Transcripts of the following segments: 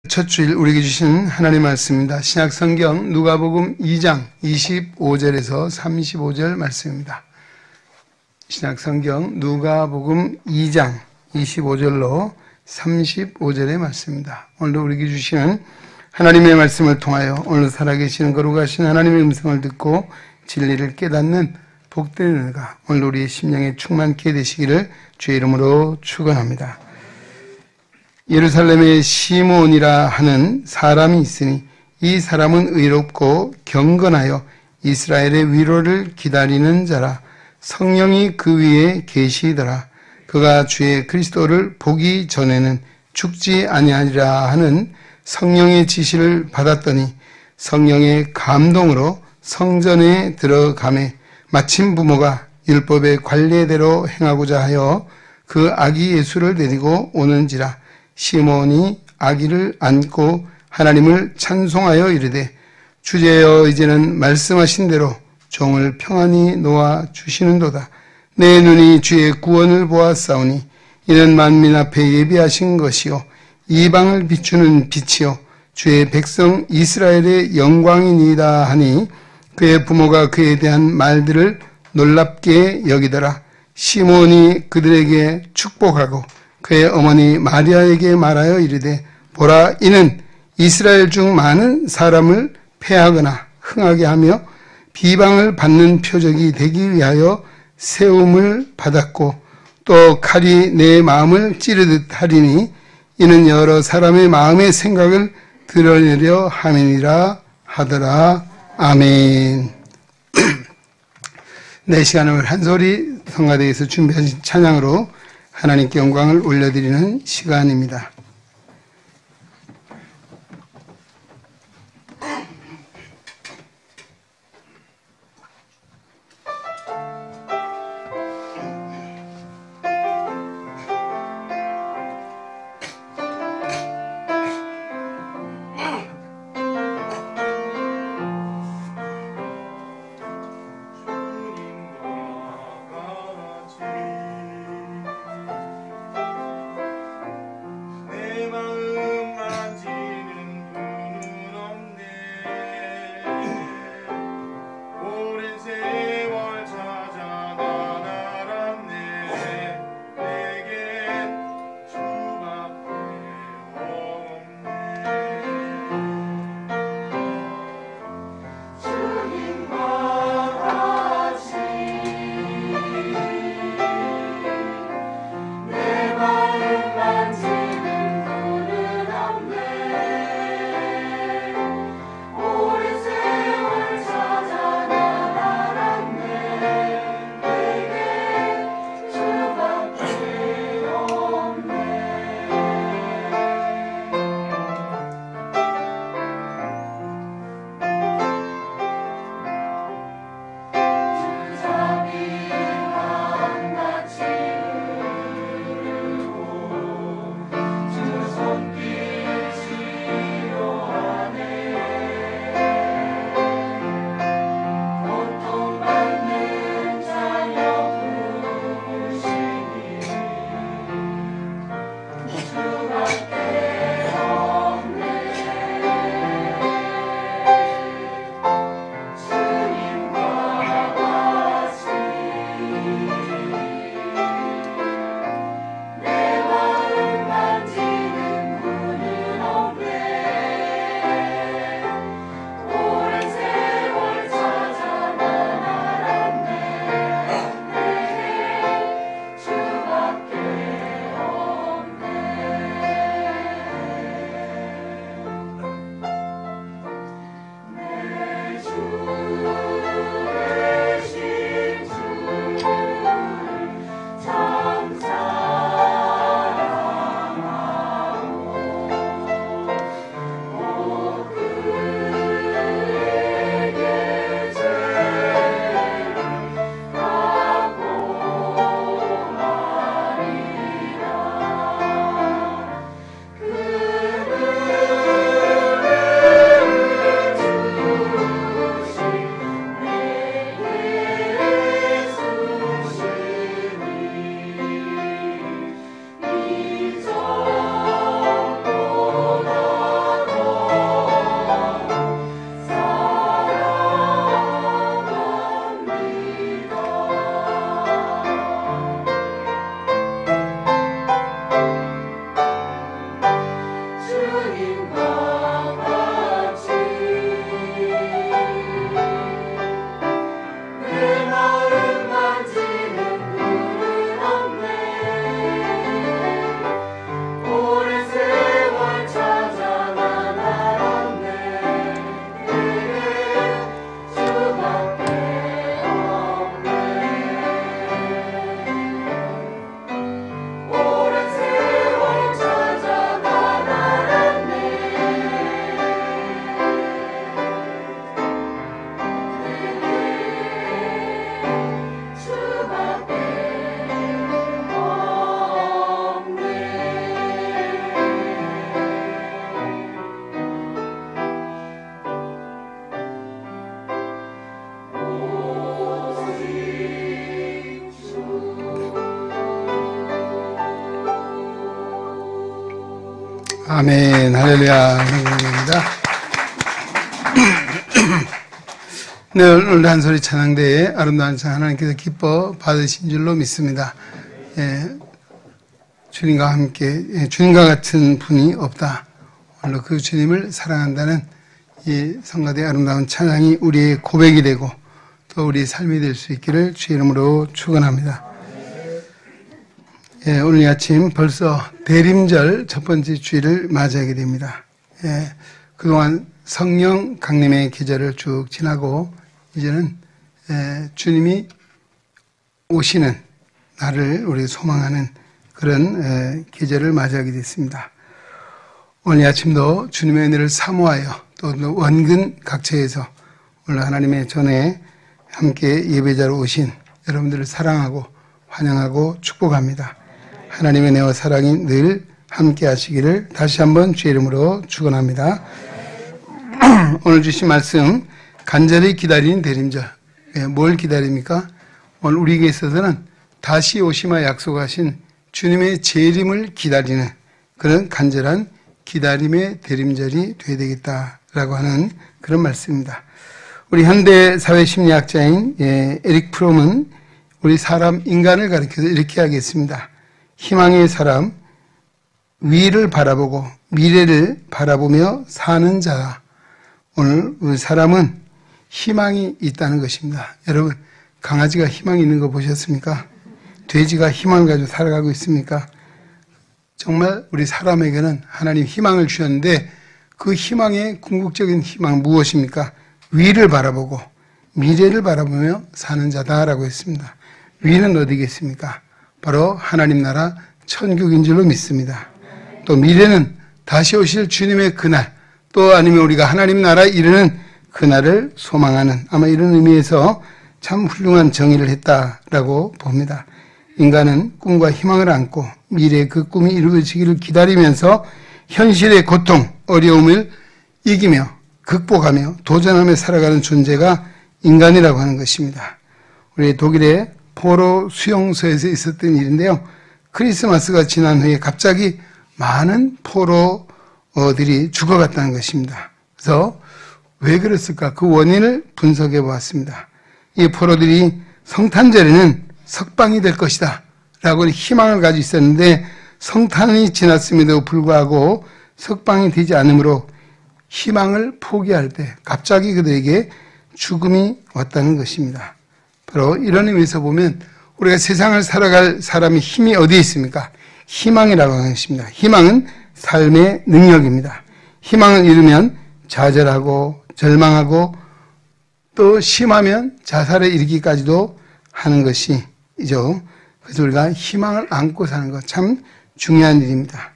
첫 주일 우리에게 주신 하나님의 말씀입니다. 신약 성경 누가복음 2장 25절에서 35절 말씀입니다. 신약 성경 누가복음 2장 25절로 35절의 말씀입니다. 오늘도 우리에게 주시는 하나님의 말씀을 통하여 오늘 살아계시는 거룩하신 하나님의 음성을 듣고 진리를 깨닫는 복된 은혜가 오늘 우리의 심령에 충만케 되시기를 주의 이름으로 축원합니다. 예루살렘에 시므온이라 하는 사람이 있으니 이 사람은 의롭고 경건하여 이스라엘의 위로를 기다리는 자라. 성령이 그 위에 계시더라. 그가 주의 그리스도를 보기 전에는 죽지 아니하리라 하는 성령의 지시를 받았더니 성령의 감동으로 성전에 들어가매 마침 부모가 율법의 관례대로 행하고자 하여 그 아기 예수를 데리고 오는지라. 시므온이 아기를 안고 하나님을 찬송하여 이르되 주제여 이제는 말씀하신 대로 종을 평안히 놓아 주시는도다. 내 눈이 주의 구원을 보았사오니 이는 만민 앞에 예비하신 것이요 이방을 비추는 빛이요 주의 백성 이스라엘의 영광이니이다 하니 그의 부모가 그에 대한 말들을 놀랍게 여기더라. 시므온이 그들에게 축복하고 그의 어머니 마리아에게 말하여 이르되 보라 이는 이스라엘 중 많은 사람을 패하거나 흥하게 하며 비방을 받는 표적이 되기 위하여 세움을 받았고 또 칼이 내 마음을 찌르듯 하리니 이는 여러 사람의 마음의 생각을 드러내려 함이니라 하더라. 아멘. 네, 시간을 한소리 성가대에서 준비하신 찬양으로 하나님께 영광을 올려드리는 시간입니다. 내 아멘, 할렐루야, 감사합니다. 네, 오늘 한 소리 찬양대에 아름다운 찬양 하나님께서 기뻐 받으신 줄로 믿습니다. 주님과 함께, 주님과 같은 분이 없다. 오늘 그 주님을 사랑한다는 이 성가대의 아름다운 찬양이 우리의 고백이 되고 또 우리의 삶이 될 수 있기를 주의 이름으로 축원합니다. 오늘 아침 벌써 대림절 첫 번째 주일을 맞이하게 됩니다. 그동안 성령 강림의 계절을 쭉 지나고 이제는 주님이 오시는 날을 우리 소망하는 그런 계절을 맞이하게 됐습니다. 오늘 아침도 주님의 은혜를 사모하여 또 원근 각처에서 오늘 하나님의 전에 함께 예배자로 오신 여러분들을 사랑하고 환영하고 축복합니다. 하나님의 은혜와 사랑이 늘 함께 하시기를 다시 한번 주의 이름으로 축원합니다. 오늘 주신 말씀, 간절히 기다리는 대림절. 뭘 기다립니까? 오늘 우리에게 있어서는 다시 오시마 약속하신 주님의 재림을 기다리는 그런 간절한 기다림의 대림절이 되어야 되겠다라고 하는 그런 말씀입니다. 우리 현대 사회심리학자인 에릭 프롬은 우리 사람 인간을 가리켜서 이렇게 하겠습니다. 희망의 사람, 위를 바라보고 미래를 바라보며 사는 자. 오늘 우리 사람은 희망이 있다는 것입니다. 여러분, 강아지가 희망이 있는 거 보셨습니까? 돼지가 희망을 가지고 살아가고 있습니까? 정말 우리 사람에게는 하나님 희망을 주셨는데 그 희망의 궁극적인 희망은 무엇입니까? 위를 바라보고 미래를 바라보며 사는 자다라고 했습니다. 위는 어디겠습니까? 바로 하나님 나라 천국인 줄로 믿습니다. 또 미래는 다시 오실 주님의 그날, 또 아니면 우리가 하나님 나라에 이르는 그날을 소망하는, 아마 이런 의미에서 참 훌륭한 정의를 했다라고 봅니다. 인간은 꿈과 희망을 안고 미래의 그 꿈이 이루어지기를 기다리면서 현실의 고통, 어려움을 이기며 극복하며 도전하며 살아가는 존재가 인간이라고 하는 것입니다. 우리 독일의 포로 수용소에서 있었던 일인데요. 크리스마스가 지난 후에 갑자기 많은 포로들이 죽어갔다는 것입니다. 그래서 왜 그랬을까? 그 원인을 분석해 보았습니다. 이 포로들이 성탄절에는 석방이 될 것이다 라고 희망을 가지고 있었는데 성탄이 지났음에도 불구하고 석방이 되지 않으므로 희망을 포기할 때 갑자기 그들에게 죽음이 왔다는 것입니다. 바로 이런 의미에서 보면 우리가 세상을 살아갈 사람의 힘이 어디에 있습니까? 희망이라고 하는 것입니다. 희망은 삶의 능력입니다. 희망을 잃으면 좌절하고 절망하고 또 심하면 자살에 이르기까지도 하는 것이죠. 그래서 우리가 희망을 안고 사는 것 참 중요한 일입니다.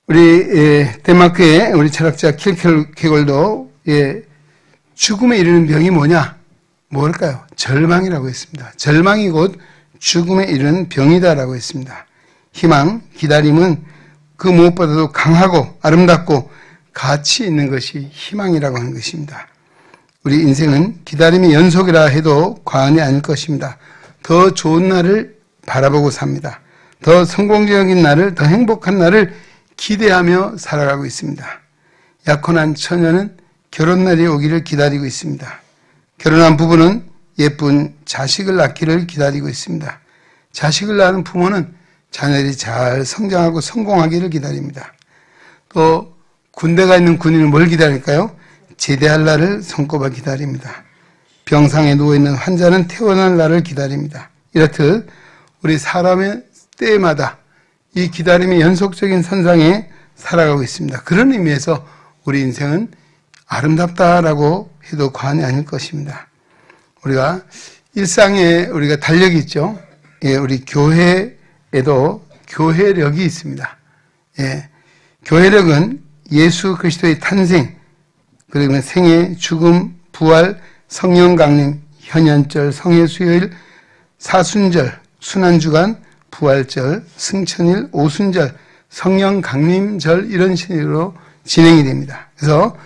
우리 덴마크의 우리 철학자 킬케골도 죽음에 이르는 병이 뭐냐? 뭘까요? 절망이라고 했습니다. 절망이 곧 죽음에 이르는 병이다라고 했습니다. 희망, 기다림은 그 무엇보다도 강하고 아름답고 가치 있는 것이 희망이라고 하는 것입니다. 우리 인생은 기다림의 연속이라 해도 과언이 아닐 것입니다. 더 좋은 날을 바라보고 삽니다. 더 성공적인 날을, 더 행복한 날을 기대하며 살아가고 있습니다. 약혼한 처녀는 결혼날이 오기를 기다리고 있습니다. 결혼한 부부는 예쁜 자식을 낳기를 기다리고 있습니다. 자식을 낳은 부모는 자녀들이 잘 성장하고 성공하기를 기다립니다. 또 군대가 있는 군인은 뭘 기다릴까요? 제대할 날을 손꼽아 기다립니다. 병상에 누워있는 환자는 퇴원할 날을 기다립니다. 이렇듯 우리 사람의 때마다 이 기다림의 연속적인 선상에 살아가고 있습니다. 그런 의미에서 우리 인생은 아름답다라고 해도 과언이 아닐 것입니다. 우리가 일상에 우리가 달력이 있죠. 우리 교회에도 교회력이 있습니다. 교회력은 예수 그리스도의 탄생, 그리고 생애, 죽음, 부활, 성령 강림, 현현절, 성회 수요일, 사순절, 순환주간, 부활절, 승천일, 오순절, 성령 강림절 이런 식으로 진행이 됩니다. 그래서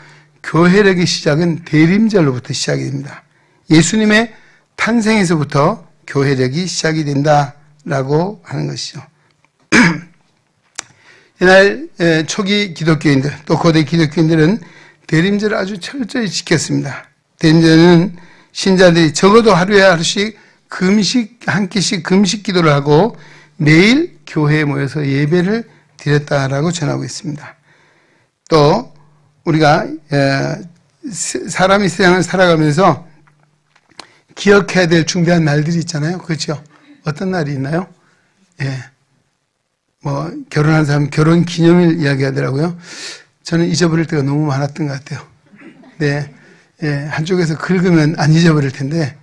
교회력의 시작은 대림절로부터 시작이 됩니다. 예수님의 탄생에서부터 교회력이 시작이 된다라고 하는 것이죠. 옛날 초기 기독교인들 또 고대 기독교인들은 대림절을 아주 철저히 지켰습니다. 대림절은 신자들이 적어도 하루에 하루씩 한 끼씩 금식 기도를 하고 매일 교회에 모여서 예배를 드렸다라고 전하고 있습니다. 또 우리가 사람이 세상을 살아가면서 기억해야 될 중대한 날들이 있잖아요. 그렇죠? 어떤 날이 있나요? 결혼한 사람 결혼 기념일 이야기하더라고요. 저는 잊어버릴 때가 너무 많았던 것 같아요. 네, 한쪽에서 긁으면 안 잊어버릴 텐데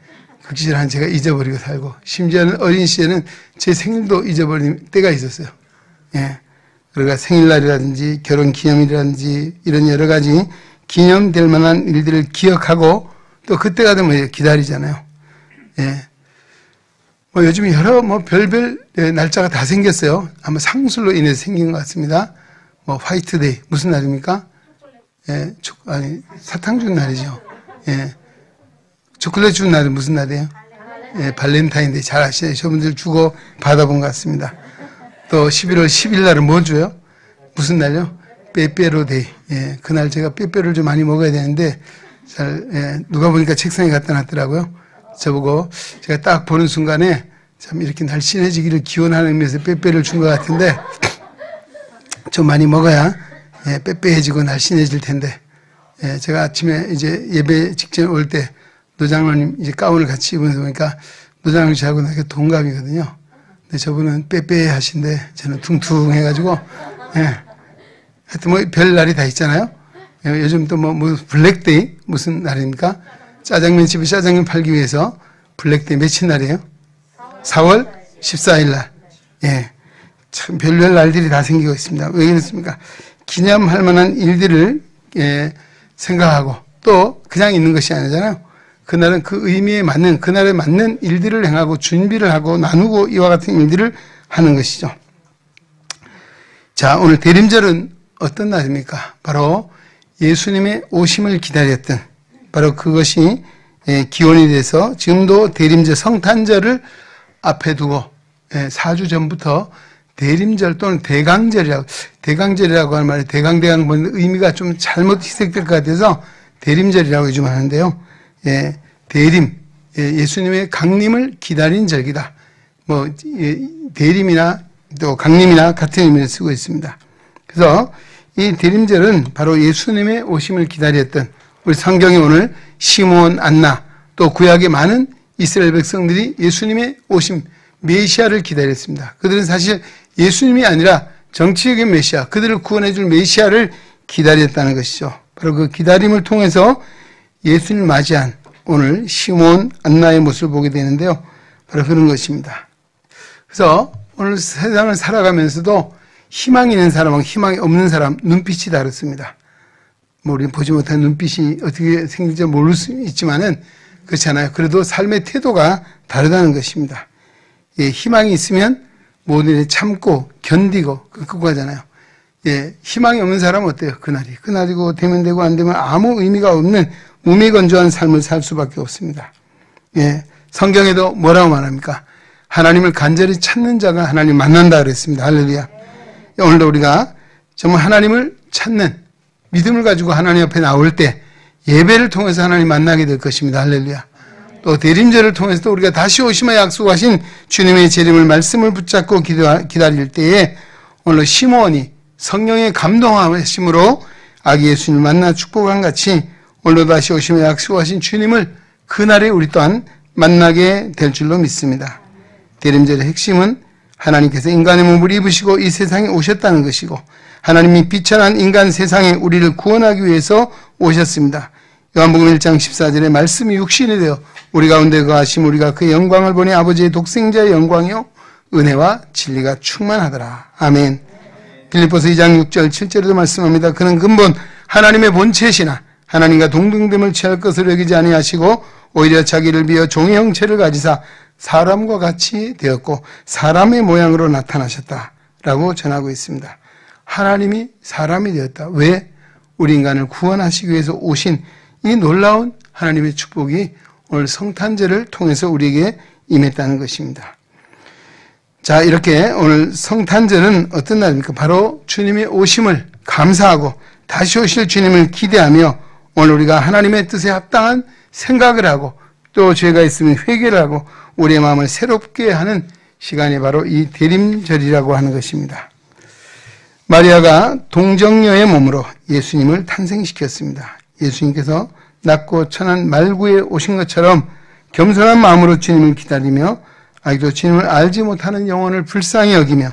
극실한 제가 잊어버리고 살고 심지어는 어린 시에는 제 생일도 잊어버린 때가 있었어요. 그러니까 생일날이라든지 결혼 기념일이라든지 이런 여러 가지 기념될 만한 일들을 기억하고 또 그때가 되면 기다리잖아요. 요즘 여러 별별 날짜가 다 생겼어요. 아마 상술로 인해서 생긴 것 같습니다. 화이트데이 무슨 날입니까? 사탕 준 날이죠. 초콜릿 준 날은 무슨 날이에요? 발렌타인데이. 잘 아시죠? 저분들 주고 받아본 것 같습니다. 또 11월 10일 날은 뭐 줘요? 무슨 날요? 빼빼로데이. 그날 제가 빼빼로를 좀 많이 먹어야 되는데 누가 보니까 책상에 갖다 놨더라고요. 저보고 제가 딱 보는 순간에 참 이렇게 날씬해지기를 기원하는 의미에서 빼빼를 준 것 같은데 좀 많이 먹어야 빼빼해지고 날씬해질 텐데 제가 아침에 이제 예배 직전에 올 때 노장로님 이제 가운을 같이 입으면서 보니까 노장로님 저하고 나게 동갑이거든요. 근데 저분은 빼빼 하신데 저는 퉁퉁해가지고 하여튼 별 날이 다 있잖아요. 요즘 또 블랙데이 무슨 날입니까? 짜장면집에 짜장면 팔기 위해서 블랙데이 며칠 날이에요? 4월 14일 날. 참 별별 날들이 다 생기고 있습니다. 왜 그렇습니까? 기념할 만한 일들을 생각하고 또 그냥 있는 것이 아니잖아요. 그날은 그 의미에 맞는 그날에 맞는 일들을 행하고 준비를 하고 나누고 이와 같은 일들을 하는 것이죠. 자, 오늘 대림절은 어떤 날입니까? 바로 예수님의 오심을 기다렸던 바로 그것이 기원이 돼서 지금도 대림절 성탄절을 앞에 두고 4주 전부터 대림절 또는 대강절이라고 하는 말이 대강 보는 의미가 좀 잘못 희색될 것 같아서 대림절이라고 요즘 하는데요. 대림, 예수님의 강림을 기다린 절기다. 대림이나 또 강림이나 같은 의미를 쓰고 있습니다. 그래서 이 대림절은 바로 예수님의 오심을 기다렸던 우리 성경에 오늘 시므온, 안나 또 구약의 많은 이스라엘 백성들이 예수님의 오심, 메시아를 기다렸습니다. 그들은 사실 예수님이 아니라 정치적인 메시아, 그들을 구원해 줄 메시아를 기다렸다는 것이죠. 바로 그 기다림을 통해서 예수님을 맞이한 오늘 시므온, 안나의 모습을 보게 되는데요. 바로 그런 것입니다. 그래서 오늘 세상을 살아가면서도 희망이 있는 사람하고 희망이 없는 사람 눈빛이 다릅니다. 우리는 보지 못한 눈빛이 어떻게 생길지 모를 수 있지만은 그렇잖아요. 그래도 삶의 태도가 다르다는 것입니다. 희망이 있으면 모든 일에 참고 견디고 끊고 가잖아요. 희망이 없는 사람은 어때요? 그날이고 되면 되고 안 되면 아무 의미가 없는 무미건조한 삶을 살 수밖에 없습니다. 성경에도 뭐라고 말합니까? 하나님을 간절히 찾는 자가 하나님 만난다 그랬습니다. 할렐루야. 오늘도 우리가 정말 하나님을 찾는 믿음을 가지고 하나님 앞에 나올 때 예배를 통해서 하나님 만나게 될 것입니다. 할렐루야. 또 대림절을 통해서 우리가 다시 오시며 약속하신 주님의 재림을 말씀을 붙잡고 기다릴 때에 오늘 시므온이 성령의 감동하심으로 아기 예수님을 만나 축복한 같이 오늘도 다시 오시며 약속하신 주님을 그날에 우리 또한 만나게 될 줄로 믿습니다. 대림절의 핵심은 하나님께서 인간의 몸을 입으시고 이 세상에 오셨다는 것이고 하나님이 비천한 인간 세상에 우리를 구원하기 위해서 오셨습니다. 요한복음 1장 14절에 말씀이 육신이 되어 우리 가운데 거하심 우리가 그의 영광을 보니 아버지의 독생자의 영광이요 은혜와 진리가 충만하더라. 아멘. 빌립보서 2장 6절 7절에도 말씀합니다. 그는 근본 하나님의 본체시나 하나님과 동등됨을 취할 것을 여기지 아니하시고 오히려 자기를 비어 종의 형체를 가지사 사람과 같이 되었고 사람의 모양으로 나타나셨다라고 전하고 있습니다. 하나님이 사람이 되었다. 왜? 우리 인간을 구원하시기 위해서 오신 이 놀라운 하나님의 축복이 오늘 성탄절을 통해서 우리에게 임했다는 것입니다. 자, 이렇게 오늘 성탄절은 어떤 날입니까? 바로 주님의 오심을 감사하고 다시 오실 주님을 기대하며 오늘 우리가 하나님의 뜻에 합당한 생각을 하고 또 죄가 있으면 회개를 하고 우리의 마음을 새롭게 하는 시간이 바로 이 대림절이라고 하는 것입니다. 마리아가 동정녀의 몸으로 예수님을 탄생시켰습니다. 예수님께서 낮고 천한 말구에 오신 것처럼 겸손한 마음으로 주님을 기다리며 아직도 주님을 알지 못하는 영혼을 불쌍히 여기며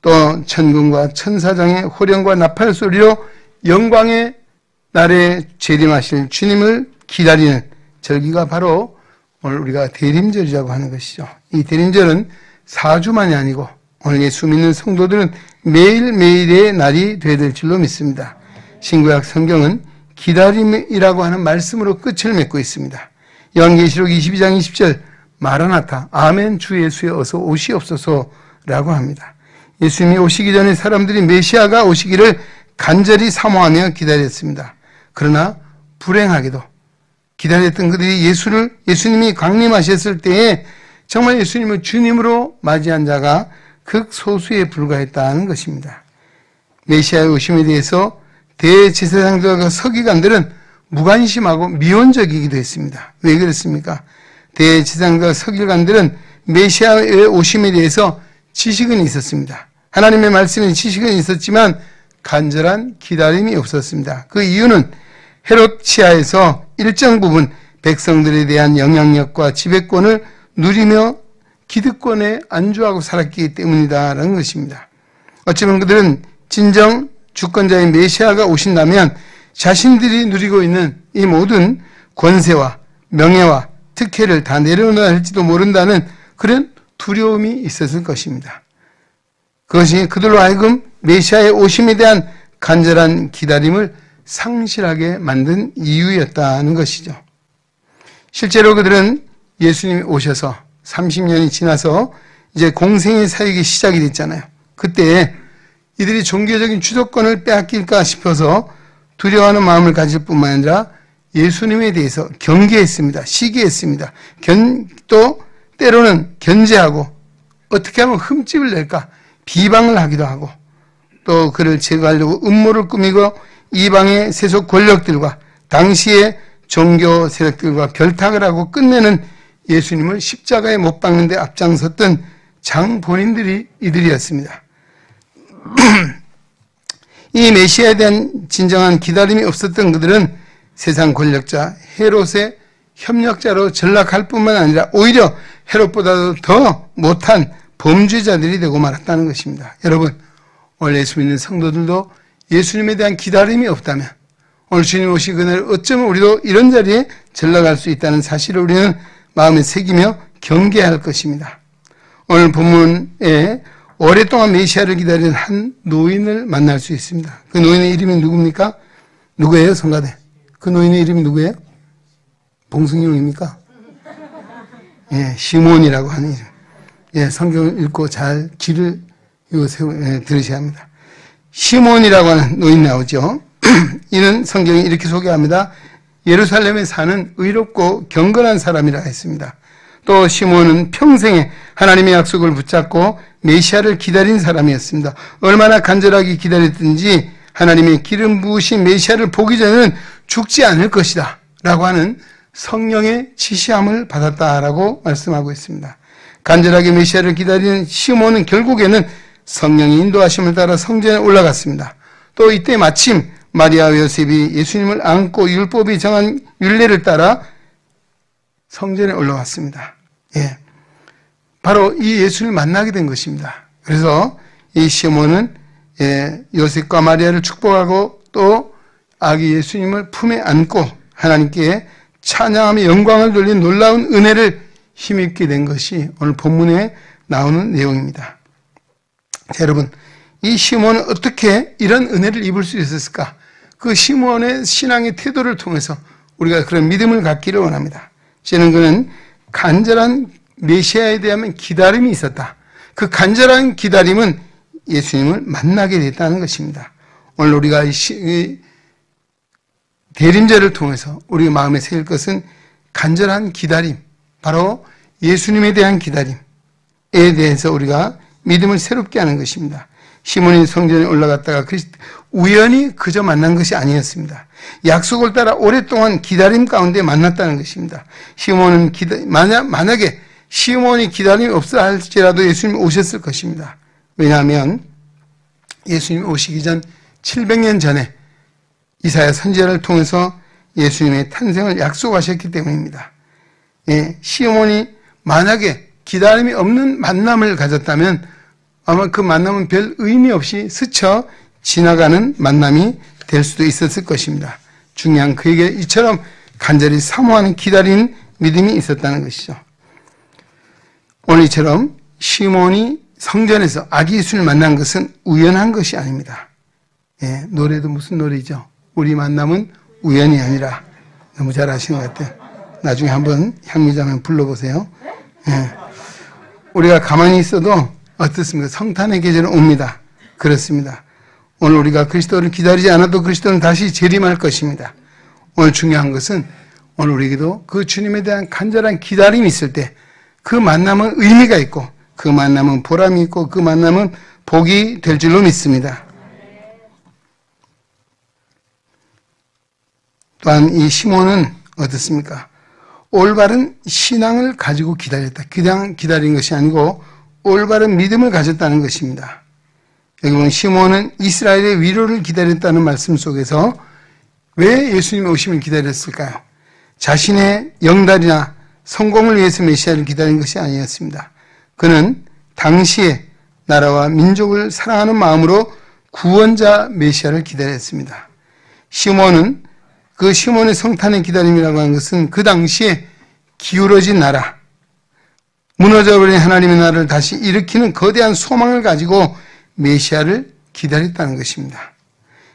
또 천군과 천사장의 호령과 나팔 소리로 영광의 날에 재림하실 주님을 기다리는 절기가 바로 오늘 우리가 대림절이라고 하는 것이죠. 이 대림절은 4주만이 아니고 오늘 예수 믿는 성도들은 매일매일의 날이 되어야 될 줄로 믿습니다. 신구약 성경은 기다림이라고 하는 말씀으로 끝을 맺고 있습니다. 요한계시록 22장 20절 마라나타 아멘 주 예수여 어서 오시옵소서라고 합니다. 예수님이 오시기 전에 사람들이 메시아가 오시기를 간절히 사모하며 기다렸습니다. 그러나 불행하게도 기다렸던 그들이 예수님이 강림하셨을 때에 정말 예수님을 주님으로 맞이한 자가 극소수에 불과했다는 것입니다. 메시아의 오심에 대해서 대제사장들과 서기관들은 무관심하고 미온적이기도 했습니다. 왜 그렇습니까? 대제사장과 서기관들은 메시아의 오심에 대해서 지식은 있었습니다. 하나님의 말씀에 지식은 있었지만 간절한 기다림이 없었습니다. 그 이유는 헤롯 치하에서 일정 부분 백성들에 대한 영향력과 지배권을 누리며 기득권에 안주하고 살았기 때문이다라는 것입니다. 어쩌면 그들은 진정 주권자의 메시아가 오신다면 자신들이 누리고 있는 이 모든 권세와 명예와 특혜를 다 내려놓아야 할지도 모른다는 그런 두려움이 있었을 것입니다. 그것이 그들로 하여금 메시아의 오심에 대한 간절한 기다림을 상실하게 만든 이유였다는 것이죠. 실제로 그들은 예수님이 오셔서 30년이 지나서 이제 공생의 사역이 시작이 됐잖아요. 그때 이들이 종교적인 주도권을 빼앗길까 싶어서 두려워하는 마음을 가질 뿐만 아니라 예수님에 대해서 경계했습니다. 시기했습니다. 또 때로는 견제하고 어떻게 하면 흠집을 낼까 비방을 하기도 하고 또 그를 제거하려고 음모를 꾸미고 이방의 세속 권력들과 당시의 종교 세력들과 결탁을 하고 끝내는 예수님을 십자가에 못 박는 데 앞장섰던 장본인들이 이들이었습니다. 이 메시아에 대한 진정한 기다림이 없었던 그들은 세상 권력자 헤롯의 협력자로 전락할 뿐만 아니라 오히려 헤롯보다도 더 못한 범죄자들이 되고 말았다는 것입니다. 여러분, 오늘 예수 믿는 성도들도 예수님에 대한 기다림이 없다면 오늘 주님 오시기 그날 어쩌면 우리도 이런 자리에 전락할 수 있다는 사실을 우리는 마음에 새기며 경계할 것입니다. 오늘 본문에 오랫동안 메시아를 기다리는 한 노인을 만날 수 있습니다. 그 노인의 이름이 누굽니까? 누구예요, 성가대? 그 노인의 이름이 누구예요? 봉승용입니까? 예, 시몬이라고 하는 이름. 예, 성경을 읽고 잘 귀를 들으셔야 합니다. 시몬이라고 하는 노인 나오죠. 이는 성경이 이렇게 소개합니다. 예루살렘에 사는 의롭고 경건한 사람이라 했습니다. 또 시몬은 평생에 하나님의 약속을 붙잡고 메시아를 기다린 사람이었습니다. 얼마나 간절하게 기다렸든지 하나님의 기름 부으신 메시아를 보기 전에는 죽지 않을 것이다 라고 하는 성령의 지시함을 받았다라고 말씀하고 있습니다. 간절하게 메시아를 기다리는 시몬은 결국에는 성령의 인도하심을 따라 성전에 올라갔습니다. 또 이때 마침 마리아와 요셉이 예수님을 안고 율법이 정한 율례를 따라 성전에 올라왔습니다. 예, 바로 이 예수를 만나게 된 것입니다. 그래서 이 시몬은 요셉과 마리아를 축복하고 또 아기 예수님을 품에 안고 하나님께 찬양하며 영광을 돌린 놀라운 은혜를 힘입게 된 것이 오늘 본문에 나오는 내용입니다. 자, 여러분, 이 시몬은 어떻게 이런 은혜를 입을 수 있었을까? 그 시몬의 신앙의 태도를 통해서 우리가 그런 믿음을 갖기를 원합니다. 저는 그는 간절한 메시아에 대한 기다림이 있었다. 그 간절한 기다림은 예수님을 만나게 됐다는 것입니다. 오늘 우리가 이 대림절을 통해서 우리 마음에 새길 것은 간절한 기다림, 바로 예수님에 대한 기다림. 대해서 우리가 믿음을 새롭게 하는 것입니다. 시몬이 성전에 올라갔다가 우연히 그저 만난 것이 아니었습니다. 약속을 따라 오랫동안 기다림 가운데 만났다는 것입니다. 시몬은 만약에 시몬이 기다림이 없어 할지라도 예수님이 오셨을 것입니다. 왜냐하면 예수님이 오시기 전 700년 전에 이사야 선지자를 통해서 예수님의 탄생을 약속하셨기 때문입니다. 예, 시몬이 만약에 기다림이 없는 만남을 가졌다면 아마 그 만남은 별 의미 없이 스쳐 지나가는 만남이 될 수도 있었을 것입니다. 중요한 그에게 이처럼 간절히 사모하는 기다리는 믿음이 있었다는 것이죠. 오늘 이처럼 시몬이 성전에서 아기 예수를 만난 것은 우연한 것이 아닙니다. 예, 노래도 무슨 노래죠? 우리 만남은 우연이 아니라. 너무 잘 아시는 것 같아요. 나중에 한번 향미자면 불러보세요. 예. 우리가 가만히 있어도 어떻습니까? 성탄의 계절은 옵니다. 그렇습니다. 오늘 우리가 그리스도를 기다리지 않아도 그리스도는 다시 재림할 것입니다. 오늘 중요한 것은 오늘 우리에게도 그 주님에 대한 간절한 기다림이 있을 때 그 만남은 의미가 있고 그 만남은 보람이 있고 그 만남은 복이 될 줄로 믿습니다. 또한 이 시몬은 어떻습니까? 올바른 신앙을 가지고 기다렸다. 그냥 기다린 것이 아니고 올바른 믿음을 가졌다는 것입니다. 여기 보면 시몬은 이스라엘의 위로를 기다렸다는 말씀 속에서 왜 예수님의 오심을 기다렸을까요? 자신의 영달이나 성공을 위해서 메시아를 기다린 것이 아니었습니다. 그는 당시에 나라와 민족을 사랑하는 마음으로 구원자 메시아를 기다렸습니다. 시몬은 그 시몬의 성탄의 기다림이라고 하는 것은 그 당시에 기울어진 나라, 무너져버린 하나님의 나라를 다시 일으키는 거대한 소망을 가지고 메시아를 기다렸다는 것입니다.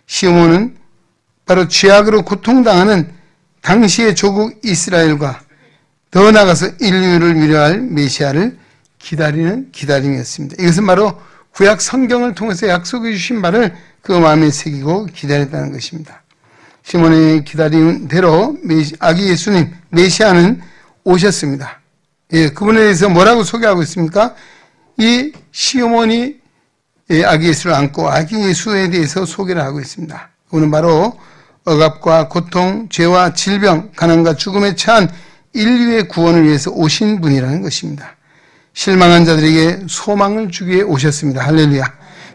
시몬은 바로 죄악으로 고통당하는 당시의 조국 이스라엘과 더 나아가서 인류를 위로할 메시아를 기다리는 기다림이었습니다. 이것은 바로 구약 성경을 통해서 약속해 주신 바를 그 마음에 새기고 기다렸다는 것입니다. 시몬의 기다림대로 아기 예수님 메시아는 오셨습니다. 예, 그분에 대해서 뭐라고 소개하고 있습니까? 이 시몬이 아기 예수를 안고 아기 예수에 대해서 소개를 하고 있습니다. 그분은 바로 억압과 고통, 죄와 질병, 가난과 죽음에 처한 인류의 구원을 위해서 오신 분이라는 것입니다. 실망한 자들에게 소망을 주기 위해 오셨습니다. 할렐루야.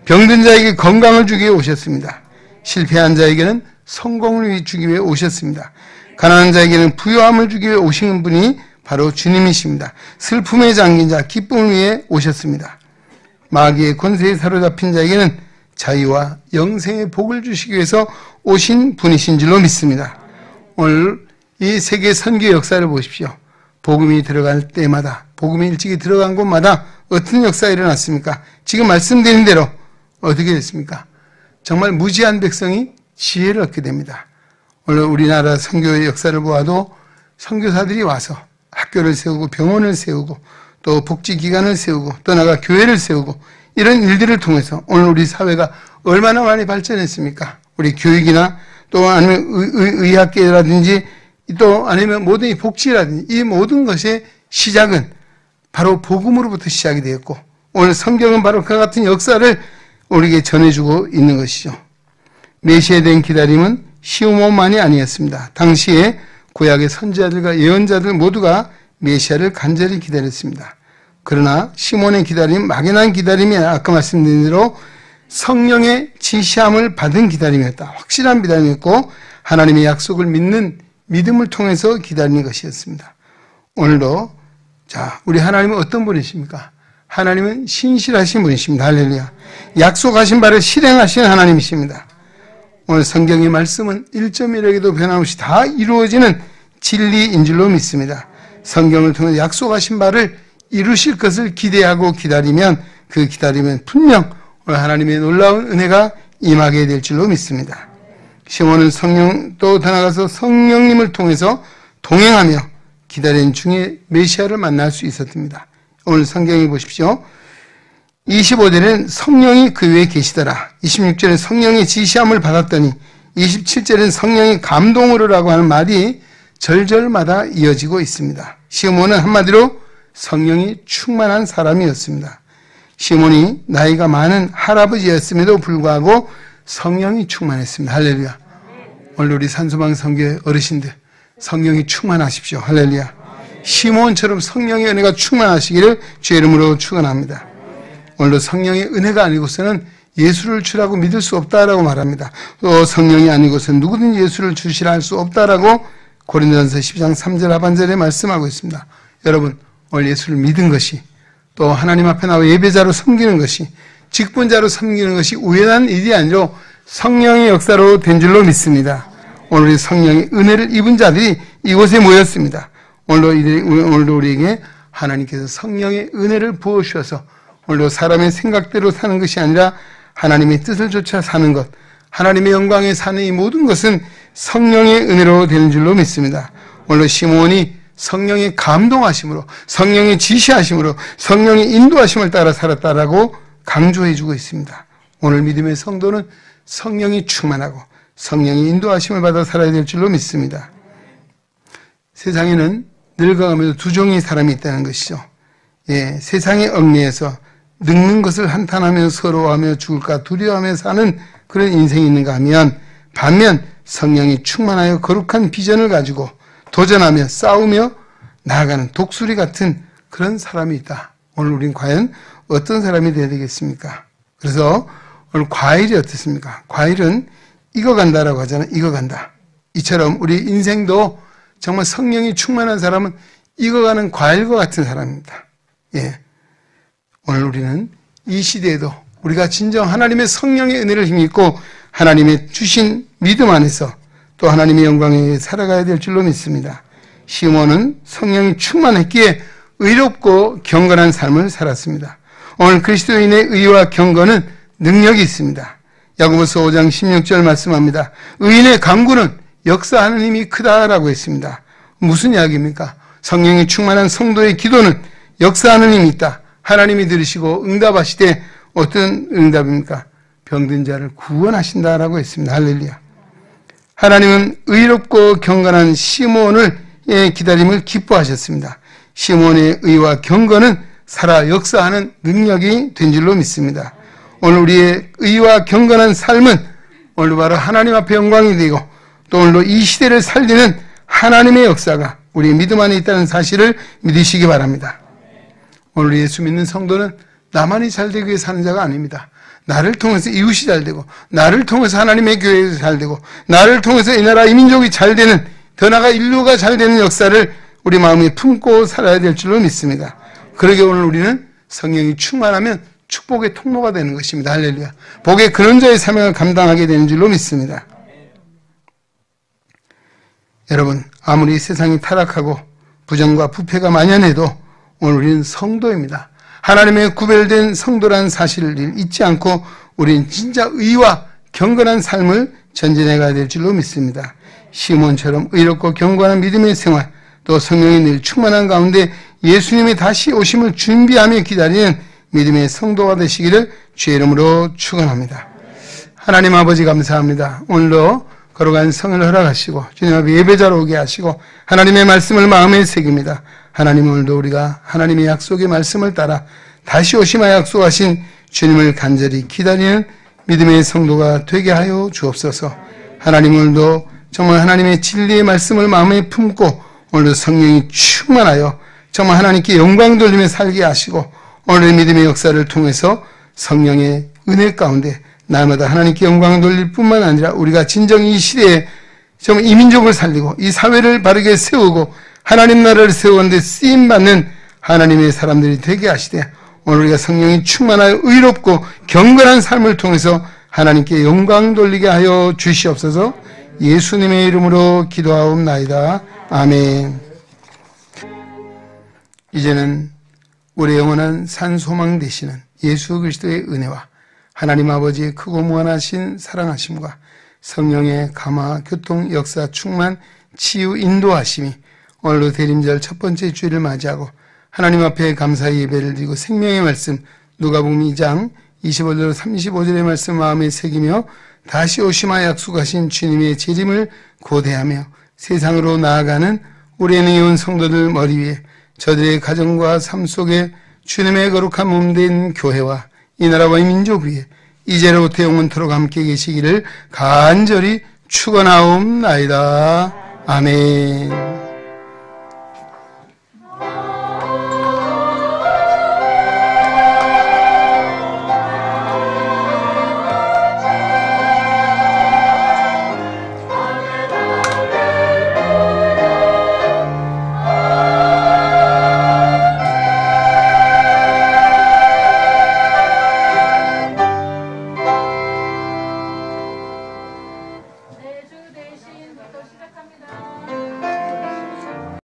병든 자에게 건강을 주기 위해 오셨습니다. 실패한 자에게는 성공을 주기 위해 오셨습니다. 가난한 자에게는 부요함을 주기 위해 오신 분이 바로 주님이십니다. 슬픔에 잠긴 자, 기쁨을 위해 오셨습니다. 마귀의 권세에 사로잡힌 자에게는 자유와 영생의 복을 주시기 위해서 오신 분이신 줄로 믿습니다. 오늘 이 세계 선교 역사를 보십시오. 복음이 들어갈 때마다, 복음이 일찍이 들어간 곳마다 어떤 역사가 일어났습니까? 지금 말씀드린 대로 어떻게 됐습니까? 정말 무지한 백성이 지혜를 얻게 됩니다. 오늘 우리나라 선교의 역사를 보아도 선교사들이 와서 학교를 세우고 병원을 세우고 또 복지기관을 세우고 또 나아가 교회를 세우고 이런 일들을 통해서 오늘 우리 사회가 얼마나 많이 발전했습니까? 우리 교육이나 또 아니면 의학계라든지 또 아니면 모든 이 복지라든지 이 모든 것의 시작은 바로 복음으로부터 시작이 되었고 오늘 성경은 바로 그와 같은 역사를 우리에게 전해주고 있는 것이죠. 메시아에 대한 기다림은 쉬운 몸만이 아니었습니다. 당시에 구약의 선지자들과 예언자들 모두가 메시아를 간절히 기다렸습니다. 그러나 시몬의 기다림은 막연한 기다림이 아니라 아까 말씀드린 대로 성령의 지시함을 받은 기다림이었다. 확실한 기다림이었고 하나님의 약속을 믿는 믿음을 통해서 기다리는 것이었습니다. 오늘도 자, 우리 하나님은 어떤 분이십니까? 하나님은 신실하신 분이십니다. 할렐루야. 약속하신 바를 실행하시는 하나님이십니다. 오늘 성경의 말씀은 1.1에게도 변함없이 다 이루어지는 진리인 줄로 믿습니다. 성경을 통해 약속하신 바를 이루실 것을 기대하고 기다리면 그 기다리면 분명 오늘 하나님의 놀라운 은혜가 임하게 될 줄로 믿습니다. 시몬은 성령 또 더 나아가서 성령님을 통해서 동행하며 기다리는 중에 메시아를 만날 수 있었습니다. 오늘 성경에 보십시오. 25절에는 성령이 그 위에 계시더라. 26절에 성령의 지시함을 받았더니 27절에는 성령의 감동으로라고 하는 말이 절절마다 이어지고 있습니다. 시몬은 한마디로 성령이 충만한 사람이었습니다. 시몬이 나이가 많은 할아버지였음에도 불구하고 성령이 충만했습니다. 할렐루야. 오늘 우리 산소방 선교회 어르신들 성령이 충만하십시오. 할렐루야. 시몬처럼 성령의 은혜가 충만하시기를 주의 이름으로 축원합니다. 오늘도 성령의 은혜가 아니고서는 예수를 주라고 믿을 수 없다라고 말합니다. 또 성령이 아니고서는 누구든 예수를 주시라 할 수 없다라고 고린도전서 12장 3절 하반절에 말씀하고 있습니다. 여러분, 오늘 예수를 믿은 것이 또 하나님 앞에 나와 예배자로 섬기는 것이 직분자로 섬기는 것이 우연한 일이 아니라 성령의 역사로 된 줄로 믿습니다. 오늘 성령의 은혜를 입은 자들이 이곳에 모였습니다. 오늘도 우리에게 하나님께서 성령의 은혜를 부어주셔서 오늘도 사람의 생각대로 사는 것이 아니라 하나님의 뜻을 쫓아 사는 것, 하나님의 영광에 사는 이 모든 것은 성령의 은혜로 되는 줄로 믿습니다. 오늘도 시몬이 성령의 감동하심으로, 성령의 지시하심으로, 성령의 인도하심을 따라 살았다라고 강조해주고 있습니다. 오늘 믿음의 성도는 성령이 충만하고 성령의 인도하심을 받아 살아야 될 줄로 믿습니다. 세상에는 늙어가면서 두 종의 사람이 있다는 것이죠. 세상의 얽매에서 늙는 것을 한탄하며 서러워하며 죽을까 두려워하며 사는 그런 인생이 있는가 하면, 반면 성령이 충만하여 거룩한 비전을 가지고 도전하며 싸우며 나아가는 독수리 같은 그런 사람이 있다. 오늘 우린 과연 어떤 사람이 되어야 되겠습니까? 그래서 오늘 과일이 어떻습니까? 과일은 익어간다라고 하잖아요. 익어간다. 이처럼 우리 인생도 정말 성령이 충만한 사람은 익어가는 과일과 같은 사람입니다. 오늘 우리는 이 시대에도 우리가 진정 하나님의 성령의 은혜를 힘입고 하나님의 주신 믿음 안에서 또 하나님의 영광에 살아가야 될 줄로 믿습니다. 시몬은 성령이 충만했기에 의롭고 경건한 삶을 살았습니다. 오늘 그리스도인의 의와 경건은 능력이 있습니다. 야고보서 5장 16절 말씀합니다. 의인의 간구는 역사하는 힘이 크다라고 했습니다. 무슨 이야기입니까? 성령이 충만한 성도의 기도는 역사하는 힘이 있다. 하나님이 들으시고 응답하시되 어떤 응답입니까? 병든 자를 구원하신다라고 했습니다. 할렐루야. 하나님은 의롭고 경건한 시몬의 기다림을 기뻐하셨습니다. 시몬의 의와 경건은 살아 역사하는 능력이 된 줄로 믿습니다. 오늘 우리의 의와 경건한 삶은 오늘 바로 하나님 앞에 영광이 되고 또 오늘도 이 시대를 살리는 하나님의 역사가 우리의 믿음 안에 있다는 사실을 믿으시기 바랍니다. 오늘 예수 믿는 성도는 나만이 잘되기 위해 사는 자가 아닙니다. 나를 통해서 이웃이 잘되고 나를 통해서 하나님의 교회가 잘되고 나를 통해서 이 나라 이 민족이 잘되는, 더 나아가 인류가 잘되는 역사를 우리 마음에 품고 살아야 될 줄로 믿습니다. 그러게 오늘 우리는 성령이 충만하면 축복의 통로가 되는 것입니다. 할렐루야. 복의 근원자의 사명을 감당하게 되는 줄로 믿습니다. 여러분, 아무리 세상이 타락하고 부정과 부패가 만연해도 오늘 우리는 성도입니다. 하나님의 구별된 성도라는 사실을 잊지 않고 우리는 진짜 의와 경건한 삶을 전진해 가야 될 줄로 믿습니다. 시몬처럼 의롭고 경건한 믿음의 생활, 또 성령이 늘 충만한 가운데 예수님의 다시 오심을 준비하며 기다리는 믿음의 성도가 되시기를 주의 이름으로 축원합니다. 하나님 아버지 감사합니다. 오늘도 거룩한 성을 허락하시고 주님 앞에 예배자로 오게 하시고 하나님의 말씀을 마음에 새깁니다. 하나님, 오늘도 우리가 하나님의 약속의 말씀을 따라 다시 오시마 약속하신 주님을 간절히 기다리는 믿음의 성도가 되게 하여 주옵소서. 하나님, 오늘도 정말 하나님의 진리의 말씀을 마음에 품고 오늘도 성령이 충만하여 정말 하나님께 영광 돌리며 살게 하시고 오늘의 믿음의 역사를 통해서 성령의 은혜 가운데 날마다 하나님께 영광 돌릴 뿐만 아니라 우리가 진정 이 시대에 정말 이 민족을 살리고 이 사회를 바르게 세우고 하나님 나라를 세우는데 쓰임받는 하나님의 사람들이 되게 하시되 오늘 우리가 성령이 충만하여 의롭고 경건한 삶을 통해서 하나님께 영광 돌리게 하여 주시옵소서. 예수님의 이름으로 기도하옵나이다. 아멘. 이제는 우리의 영원한 산소망 되시는 예수 그리스도의 은혜와 하나님 아버지의 크고 무한하신 사랑하심과 성령의 감화, 교통, 역사, 충만, 치유, 인도하심이 오늘도 대림절 첫 번째 주일을 맞이하고 하나님 앞에 감사의 예배를 드리고 생명의 말씀 누가복음 2장 25절 35절의 말씀 마음에 새기며 다시 오시마 약속하신 주님의 재림을 고대하며 세상으로 나아가는 우리 은혜의 성도들 머리 위에 저들의 가정과 삶 속에 주님의 거룩한 몸된 교회와 이 나라와 이 민족 위에 이제로부터 영원토록 함께 계시기를 간절히 축원하옵나이다. 아멘.